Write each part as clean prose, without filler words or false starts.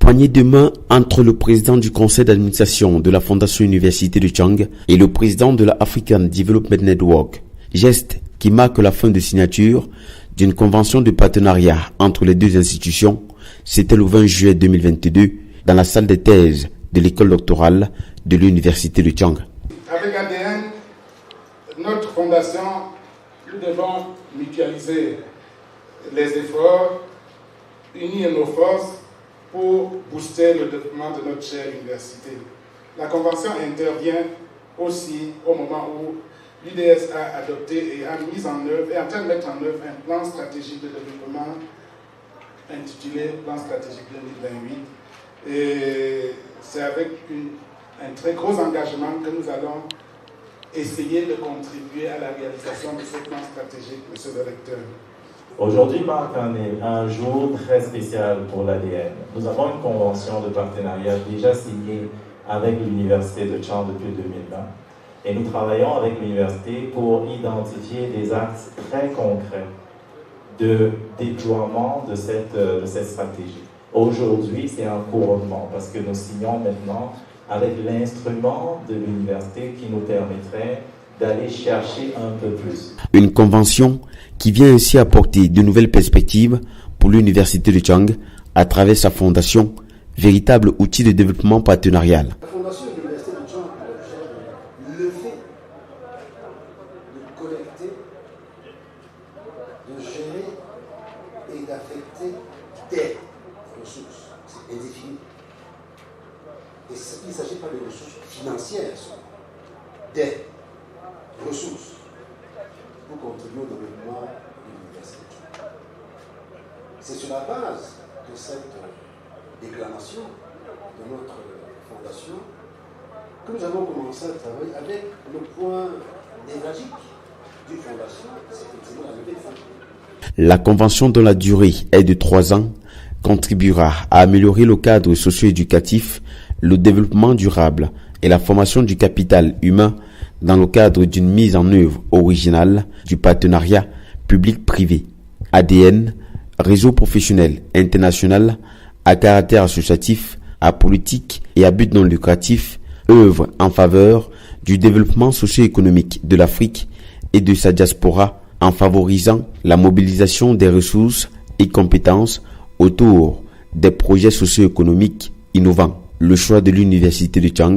Poignée de main entre le président du conseil d'administration de la Fondation Université de Tchang et le président de la African Development Network. Geste qui marque la fin de signature d'une convention de partenariat entre les deux institutions. C'était le 20 juillet 2022 dans la salle de thèse de l'école doctorale de l'Université de Tchang. Avec ADN, notre fondation, nous devons mutualiser les efforts, unir nos forces pour booster le développement de notre chère université. La convention intervient aussi au moment où l'UDS a adopté et a mis en œuvre et en train de mettre en œuvre un plan stratégique de développement intitulé Plan stratégique 2028. Et c'est avec un très gros engagement que nous allons essayer de contribuer à la réalisation de ce plan stratégique, monsieur le recteur. Aujourd'hui marque un jour très spécial pour l'ADN. Nous avons une convention de partenariat déjà signée avec l'Université de Tchang depuis 2020. Et nous travaillons avec l'université pour identifier des axes très concrets de déploiement de cette stratégie. Aujourd'hui, c'est un couronnement parce que nous signons maintenant avec l'instrument de l'université qui nous permettrait d'aller chercher un peu plus. Une convention qui vient ainsi apporter de nouvelles perspectives pour l'Université de Tchang à travers sa fondation, véritable outil de développement partenarial. La fondation de l'Université de Tchang le fait de collecter, de gérer et d'affecter des ressources. C'est indéfini. Et il ne s'agit pas de ressources financières, des ressources pour contribuer au développement de l'université. C'est sur la base de cette déclamation de notre fondation que nous avons commencé à travailler avec le point névralgique d'une fondation, c'est effectivement la levée de fonds. La convention dont la durée est de 3 ans contribuera à améliorer le cadre socio-éducatif, le développement durable et la formation du capital humain dans le cadre d'une mise en œuvre originale du partenariat public-privé. ADN, réseau professionnel international à caractère associatif, apolitique et à but non lucratif, œuvre en faveur du développement socio-économique de l'Afrique et de sa diaspora en favorisant la mobilisation des ressources et compétences autour des projets socio-économiques innovants. Le choix de l'Université de Tchang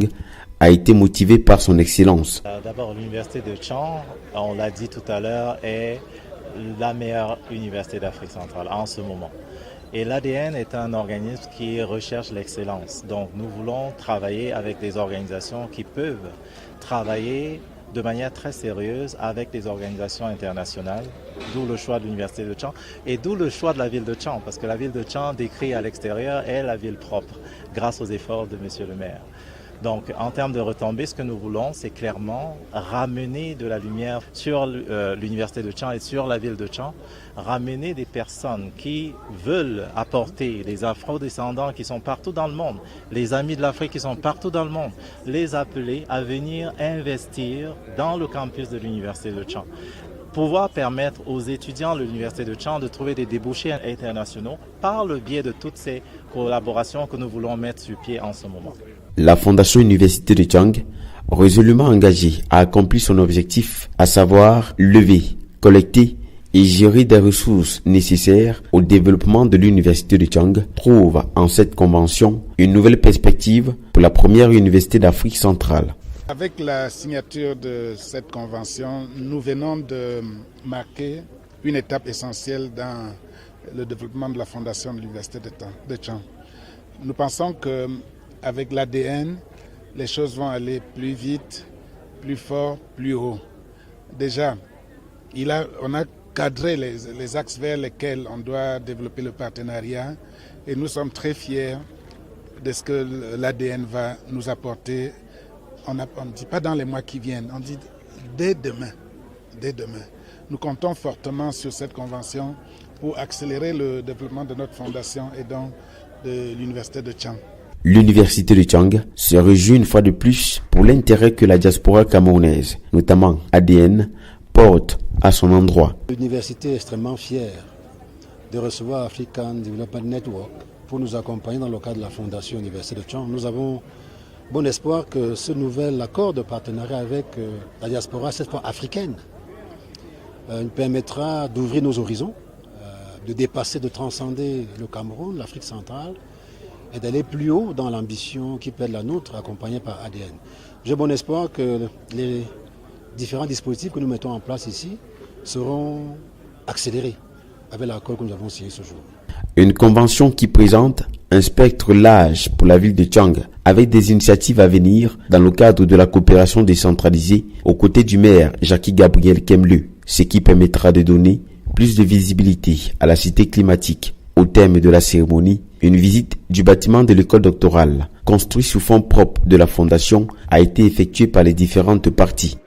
a été motivé par son excellence. D'abord, l'Université de Tchang, on l'a dit tout à l'heure, est la meilleure université d'Afrique centrale en ce moment. Et l'ADN est un organisme qui recherche l'excellence. Donc nous voulons travailler avec des organisations qui peuvent travailler de manière très sérieuse avec des organisations internationales, d'où le choix de l'Université de Tchang et d'où le choix de la ville de Tchang, parce que la ville de Tchang, décrite à l'extérieur, est la ville propre, grâce aux efforts de monsieur le maire. Donc, en termes de retombées, ce que nous voulons, c'est clairement ramener de la lumière sur l'Université de Tchang et sur la ville de Tchang, ramener des personnes qui veulent apporter, les afro-descendants qui sont partout dans le monde, les amis de l'Afrique qui sont partout dans le monde, les appeler à venir investir dans le campus de l'Université de Tchang. Pouvoir permettre aux étudiants de l'Université de Tchang de trouver des débouchés internationaux par le biais de toutes ces collaborations que nous voulons mettre sur pied en ce moment. La Fondation Université de Tchang, résolument engagée, a accompli son objectif, à savoir lever, collecter et gérer des ressources nécessaires au développement de l'Université de Tchang, trouve en cette convention une nouvelle perspective pour la première université d'Afrique centrale. Avec la signature de cette convention, nous venons de marquer une étape essentielle dans le développement de la fondation de l'Université de Tchang. Nous pensons qu'avec l'ADN, les choses vont aller plus vite, plus fort, plus haut. Déjà, on a cadré les axes vers lesquels on doit développer le partenariat et nous sommes très fiers de ce que l'ADN va nous apporter. On ne dit pas dans les mois qui viennent, on dit dès demain. Dès demain. Nous comptons fortement sur cette convention pour accélérer le développement de notre fondation et donc de l'Université de Tchang. L'Université de Tchang se réjouit une fois de plus pour l'intérêt que la diaspora camerounaise, notamment ADN, porte à son endroit. L'université est extrêmement fière de recevoir African Development Network pour nous accompagner dans le cadre de la Fondation Université de Tchang. Nous avons bon espoir que ce nouvel accord de partenariat avec la diaspora, cette fois africaine, nous permettra d'ouvrir nos horizons, de dépasser, de transcender le Cameroun, l'Afrique centrale, et d'aller plus haut dans l'ambition qui peut être la nôtre, accompagnée par ADN. J'ai bon espoir que les différents dispositifs que nous mettons en place ici seront accélérés avec l'accord que nous avons signé ce jour. Une convention qui présente un spectre large pour la ville de Tchang, avec des initiatives à venir dans le cadre de la coopération décentralisée aux côtés du maire Jackie-Gabriel Kemleu, ce qui permettra de donner plus de visibilité à la cité climatique. Au terme de la cérémonie, une visite du bâtiment de l'école doctorale, construit sous fonds propres de la fondation, a été effectuée par les différentes parties.